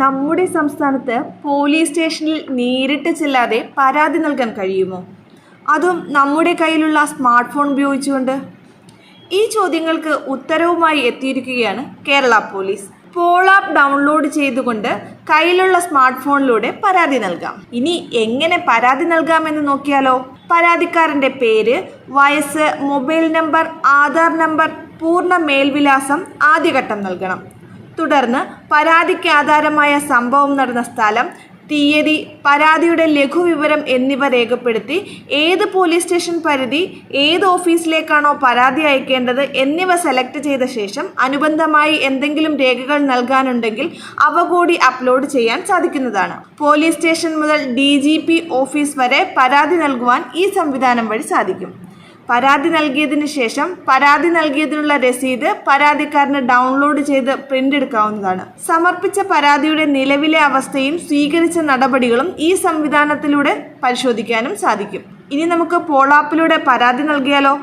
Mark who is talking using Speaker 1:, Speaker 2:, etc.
Speaker 1: നമ്മുടെ സംസ്ഥാനത്ത് പോലീസ് സ്റ്റേഷനിൽ നേരിട്ട് ചെല്ലാതെ പരാതി നൽകാൻ കഴിയുമോ? അതും നമ്മുടെ കയ്യിലുള്ള സ്മാർട്ട് ഫോൺ ഉപയോഗിച്ചുകൊണ്ട്? ഈ ചോദ്യങ്ങൾക്ക് ഉത്തരവുമായി എത്തിയിരിക്കുകയാണ് Kerala police. Pol app download ചെയ്തുകൊണ്ട് കയ്യിലുള്ള സ്മാർട്ട് ഫോണിലൂടെ പരാതി നൽകാം. ഇനി എങ്ങനെ പരാതി നൽകാമെന്ന് നോക്കിയാലോ? പരാതിക്കാരൻ്റെ പേര്, വയസ്സ്, മൊബൈൽ നമ്പർ, ആധാർ നമ്പർ, പൂർണ്ണ മേൽവിലാസം ആദ്യഘട്ടം നൽകണം. തുടർന്ന് പരാതിക്ക് ആധാരമായ സംഭവം നടന്ന സ്ഥലം, തീയതി, പരാതിയുടെ ലഘുവിവരം എന്നിവ രേഖപ്പെടുത്തി ഏത് പോലീസ് സ്റ്റേഷൻ പരിധി, ഏത് ഓഫീസിലേക്കാണോ പരാതി അയക്കേണ്ടത് എന്നിവ സെലക്ട് ചെയ്ത ശേഷം അനുബന്ധമായി എന്തെങ്കിലും രേഖകൾ നൽകാനുണ്ടെങ്കിൽ അവ കൂടി അപ്ലോഡ് ചെയ്യാൻ സാധിക്കുന്നതാണ്. പോലീസ് സ്റ്റേഷൻ മുതൽ DGP ഓഫീസ് വരെ പരാതി നൽകുവാൻ ഈ സംവിധാനം വഴി സാധിക്കും. പരാതി നൽകിയതിന് ശേഷം പരാതി നൽകിയതിനുള്ള രസീത് പരാതിക്കാരന് ഡൗൺലോഡ് ചെയ്ത് പ്രിന്റ് എടുക്കാവുന്നതാണ്. സമർപ്പിച്ച പരാതിയുടെ നിലവിലെ അവസ്ഥയും സ്വീകരിച്ച നടപടികളും ഈ സംവിധാനത്തിലൂടെ പരിശോധിക്കാനും സാധിക്കും. ഇനി നമുക്ക് പോൾ ആപ്പിലൂടെ പരാതി നൽകിയാലോ?